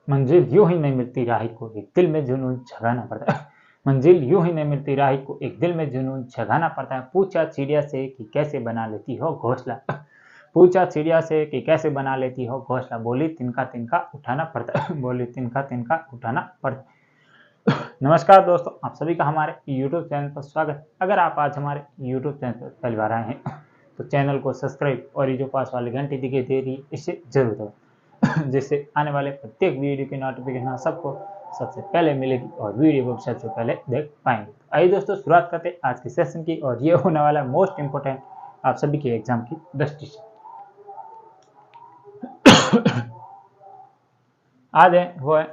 मंजिल यूं ही नहीं मिलती राही को, एक दिल में जुनून जगाना पड़ता है। मंजिल यूं ही नहीं मिलती राही को, एक दिल में जुनून जगाना पड़ता है। पूछा चिड़िया से कि कैसे बना लेती हो घोंसला, पूछा चिड़िया से कि कैसे बना लेती हो घोंसला, बोली तिनका तिनका उठाना पड़ता है, बोली तिनका तिनका उठाना पड़ता है। नमस्कार दोस्तों, आप सभी का हमारे YouTube चैनल पर स्वागत। अगर आप आज हमारे YouTube चैनल पर पहली बार आए हैं तो चैनल को सब्सक्राइब और ये जो पास वाली घंटी दिखाई दे रही है इसे जरूर दबाएं, जिससे आने वाले प्रत्येक वीडियो की नोटिफिकेशन सबको सबसे पहले मिलेगी और वीडियो को सबसे पहले देख पाएंगे। आइए दोस्तों, शुरुआत करते हैं आज के सेशन की, और ये होने वाला मोस्ट इम्पोर्टेंट आप सभी के एग्जाम की दृष्टि से। आज है वो है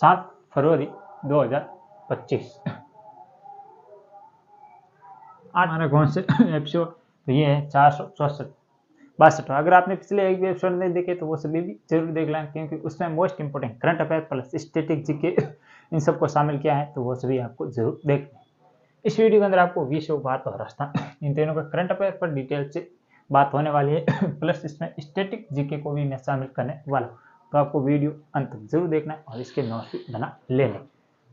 7 फरवरी 2025। आज हमारा कौन से एपिसोड, तो ये है 464। अगर आपने पिछले एक भी एपिसोड नहीं देखे तो वो सभी भी जरूर देख लें, क्योंकि उसमें most important current affair plus static GK इन सबको शामिल किया है, तो वो सभी आपको जरूर देखना है। इस वीडियो के अंदर आपको विश्व, भारत और राजस्थान इन तीनों का करंट अफेयर पर डिटेल से बात होने वाली है, प्लस इसमें स्टैटिक जीके को भी मैं शामिल करने वाला हूँ। तो आपको वीडियो अंत तक जरूर देखना है और इसके नोट्स भी बना लेने।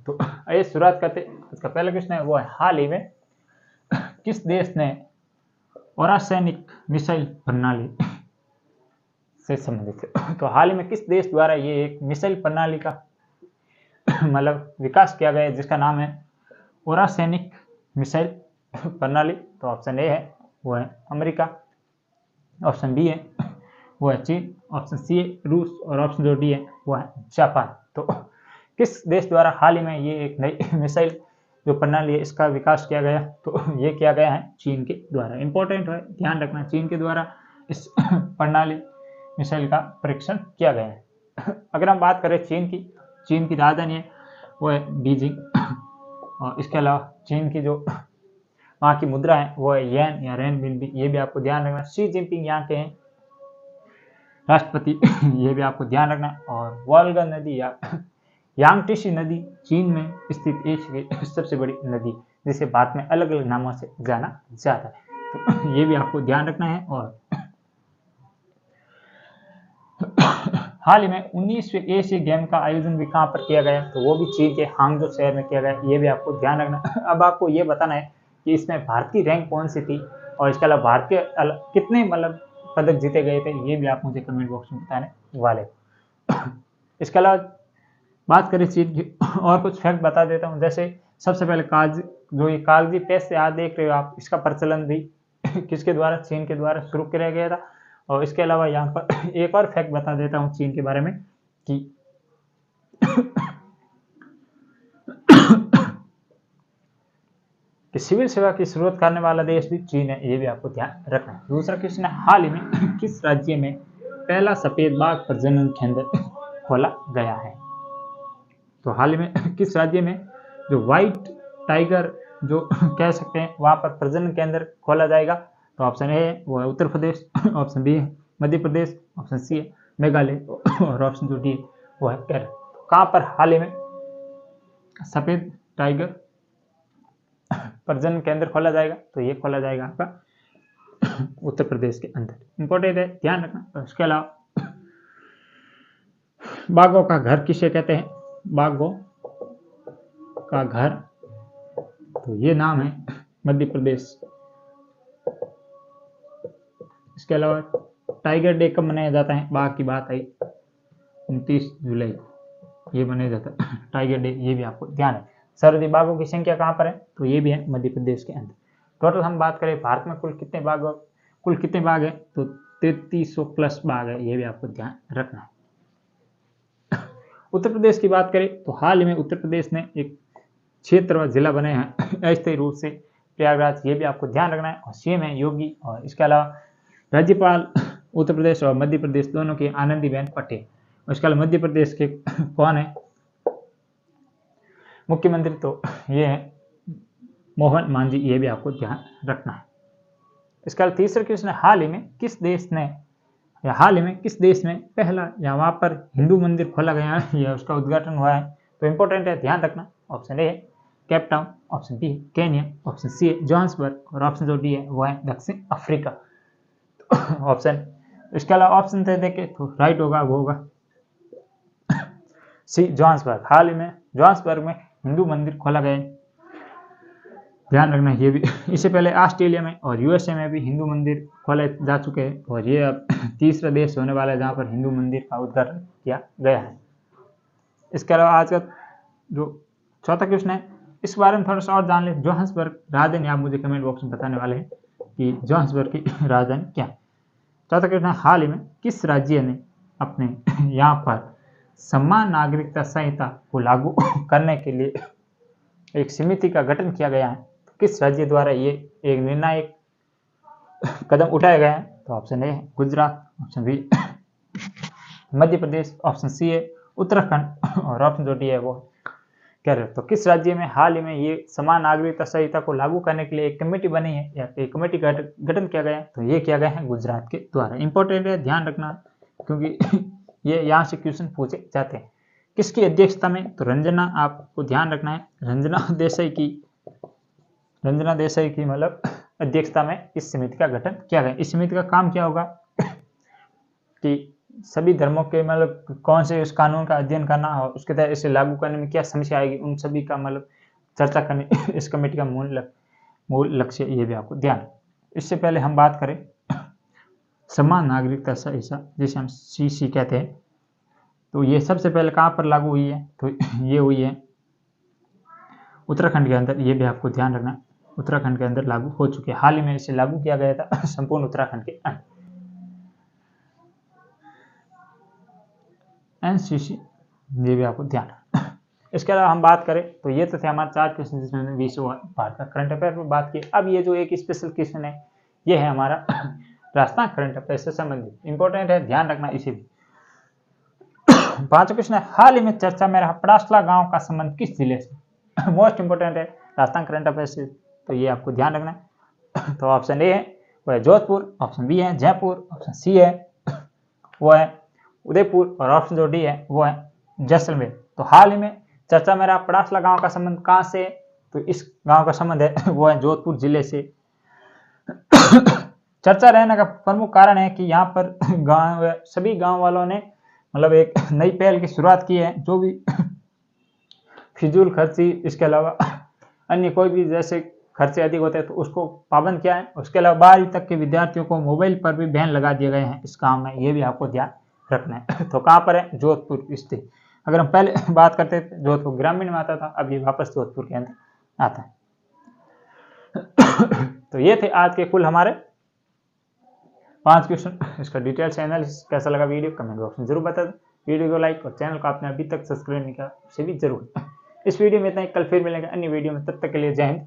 तो आइए शुरुआत करते। इसका पहला क्वेश्चन है वो है, हाल ही में किस देश ने रासायनिक मिसाइल प्रणाली से संबंधित है। तो हाल ही में किस देश द्वारा ये एक मिसाइल प्रणाली का मतलब विकास किया गया है, जिसका नाम है रासायनिक मिसाइल प्रणाली। तो ऑप्शन ए है वो है अमेरिका, ऑप्शन बी है वो है चीन, ऑप्शन सी है रूस, और ऑप्शन जो डी है वो है जापान। तो किस देश द्वारा हाल ही में ये एक नई मिसाइल जो प्रणाली है इसका विकास किया गया, तो ये किया गया है चीन के द्वारा। इंपॉर्टेंट है, ध्यान रखना, चीन के द्वारा इस प्रणाली मिसाइल का परीक्षण किया गया है। अगर हम बात करें चीन की राजधानी है वो है बीजिंग, और इसके अलावा चीन की जो वहाँ की मुद्रा है वो है येन या रेनबिनबी, ये भी आपको ध्यान रखना। शी जिनपिंग यहाँ के हैं राष्ट्रपति, ये भी आपको ध्यान रखना। और वोल्गा नदी या यांगटीसी नदी चीन में स्थित एशिया की सबसे बड़ी नदी, जिसे भारत में अलग अलग नामों से जाना जाता है, तो ये भी आपको ध्यान रखना है। और हाल ही में 19वें एशिया गेम का आयोजन भी कहाँ पर किया गया, तो वो भी चीन के हांगजो शहर में किया गया, ये भी आपको ध्यान रखना। अब आपको ये बताना है कि इसमें भारत की रैंक कौन सी थी, और इसके अलावा भारत के कितने मतलब पदक जीते गए थे, ये भी आप मुझे कमेंट बॉक्स में बताने वाले। इसके अलावा बात करें चीन की, और कुछ फैक्ट बता देता हूँ। जैसे सबसे पहले कागजी पैसे आज देख रहे हो आप, इसका प्रचलन भी किसके द्वारा, चीन के द्वारा शुरू किया गया था। और इसके अलावा यहाँ पर एक और फैक्ट बता देता हूँ चीन के बारे में कि सिविल सेवा की शुरुआत करने वाला देश भी चीन है, ये भी आपको ध्यान रखना है। दूसरा क्वेश्चन है, हाल ही में किस राज्य में पहला सफेद बाघ प्रजनन केंद्र खोला गया है। तो हाल ही में किस राज्य में जो व्हाइट टाइगर जो कह सकते हैं वहां पर प्रजनन केंद्र खोला जाएगा, तो ऑप्शन ए है वो है उत्तर प्रदेश, ऑप्शन बी है मध्य प्रदेश, ऑप्शन सी है मेघालय, और ऑप्शन जो डी है वो है केरल। कहां पर हाल ही में सफेद टाइगर प्रजनन केंद्र खोला जाएगा, तो ये खोला जाएगा आपका उत्तर प्रदेश के अंदर। इंपॉर्टेंट है, ध्यान रखना। इसके अलावा बाघों का घर किसे कहते हैं, बाघों का घर, तो ये नाम है मध्य प्रदेश। इसके अलावा टाइगर डे कब मनाया जाता है, बाघ की बात आई 29 जुलाई ये मनाया जाता है टाइगर डे, ये भी आपको ध्यान है। सर्वाधिक बाघों की संख्या कहाँ पर है, तो ये भी है मध्य प्रदेश के अंदर। टोटल हम बात करें भारत में कुल कितने बाघ है, तो 3300 प्लस बाघ है, ये भी आपको ध्यान रखना है। उत्तर प्रदेश की बात करें तो हाल ही में उत्तर प्रदेश ने एक क्षेत्र व जिला बनाया है अस्थायी रूप से प्रयागराज, ये भी आपको ध्यान रखना है। और सीएम है योगी, और इसके अलावा राज्यपाल उत्तर प्रदेश और मध्य प्रदेश दोनों की आनंदीबेन पटेल। उसके अलावा मध्य प्रदेश के कौन है मुख्यमंत्री, तो ये है मोहन मांझी, ये भी आपको ध्यान रखना है। इसका तीसरा क्वेश्चन है, हाल ही में किस देश में पहला या वहां पर हिंदू मंदिर खोला गया है या उसका उद्घाटन हुआ है, तो इंपॉर्टेंट है, ध्यान रखना। ऑप्शन ए है केप टाउन, ऑप्शन बी है केन्या, ऑप्शन सी है जोहान्सबर्ग, और ऑप्शन जो डी है वो है दक्षिण अफ्रीका। ऑप्शन इसके अलावा ऑप्शन से देखे तो राइट होगा वो होगा सी जोहान्सबर्ग, हाल ही में जोहान्सबर्ग में हिंदू मंदिर खोला गया है, ध्यान रखना ये भी। इससे पहले ऑस्ट्रेलिया में और यूएसए में भी हिंदू मंदिर खोले जा चुके हैं और ये अब तीसरा देश होने वाला है जहाँ पर हिंदू मंदिर का उद्घाटन किया गया है। इसके अलावा आज का जो चौथा क्वेश्चन है इस बारे में थोड़ा सा और जान ले। जोहान्सबर्ग राजधानी, आप मुझे कमेंट बॉक्स में बताने वाले हैं कि जोहान्सबर्ग की राजधानी क्या है। चौथा क्वेश्चन है हाल ही में किस राज्य ने अपने यहाँ पर समान नागरिकता संहिता को लागू करने के लिए एक समिति का गठन किया गया है, किस राज्य द्वारा ये एक निर्णायक कदम उठाया गया है? तो ऑप्शन ए है Gujarat, option B Madhya Pradesh, option C है उत्तराखंड और ऑप्शन जो डी है वो केरल। तो किस राज्य में हाल ही में ये समान नागरिकता संहिता को लागू करने के लिए एक कमेटी बनी है या एक कमेटी का गठन किया गया है? तो ये किया गया है गुजरात के द्वारा। इंपॉर्टेंट है, ध्यान रखना, क्योंकि ये यहाँ से क्वेश्चन पूछे जाते हैं। किसकी अध्यक्षता में? तो रंजना, आपको ध्यान रखना है रंजना देसाई की मतलब अध्यक्षता में इस समिति का गठन किया गया। इस समिति का काम क्या होगा कि सभी धर्मों के मतलब कौन से उस कानून का अध्ययन करना और उसके तहत इसे लागू करने में क्या समस्या आएगी, उन सभी का मतलब चर्चा करने इस कमेटी का मूल लक्ष्य ये भी आपको ध्यान। इससे पहले हम बात करें समान नागरिकता संहिता जिसे हम सीसी कहते हैं, तो ये सबसे पहले कहाँ पर लागू हुई है? तो ये हुई है उत्तराखंड के अंदर। ये भी आपको ध्यान रखना, उत्तराखंड के अंदर लागू हो चुकी है, हाल ही में इसे लागू किया गया था संपूर्ण उत्तराखंड के अंदर। एनसीसी, ये भी आपको ध्यान। इसके अलावा हम बात करें तो ये तो थे हमारे 4 क्वेश्चन जिसमें हमने विश्व भारत का करंट अफेयर पर बात की। अब ये जो एक स्पेशल क्वेश्चन है ये है हमारा राजस्थान करंट अफेयर से संबंधित, इंपॉर्टेंट है, ध्यान रखना इसे भी। 5 क्वेश्चन है हाल ही में चर्चा में रहा पड़ासला गांव का संबंध किस जिले से? मोस्ट इंपोर्टेंट है राजस्थान करंट अफेयर से, तो ये आपको ध्यान रखना है। तो ऑप्शन ए है वो है जोधपुर, ऑप्शन बी है जयपुर, ऑप्शन सी है वो है उदयपुर और ऑप्शन जो डी है वो है जैसलमेर। तो हाल ही में चर्चा में रहा पड़ासला गांव का संबंध कहां से? तो इस गांव का संबंध है वो है जोधपुर जिले से। चर्चा रहने का प्रमुख कारण है कि यहाँ पर गांव सभी गांव वालों ने मतलब एक नई पहल की शुरुआत की है, जो भी फिजूल खर्ची, इसके अलावा अन्य कोई भी जैसे खर्चे अधिक होते हैं तो उसको पाबंद किया है। उसके अलावा 12वीं तक के विद्यार्थियों को मोबाइल पर भी बैन लगा दिए गए हैं इस काम में, ये भी आपको ध्यान रखना है। तो कहाँ पर है? जोधपुर स्थित। अगर हम पहले बात करते थे जोधपुर ग्रामीण में आता था, अब ये वापस जोधपुर के अंदर आता है। तो ये थे आज के कुल हमारे 5 क्वेश्चन। इसका डिटेल से एनालिसिस कैसा लगा वीडियो कमेंट बॉक्स में जरूर बता दें। वीडियो को लाइक और चैनल को आपने अभी तक सब्सक्राइब नहीं किया उसे भी जरूर। इस वीडियो में इतना ही, कल फिर मिलेंगे अन्य वीडियो में, तब तक के लिए जय हिंद।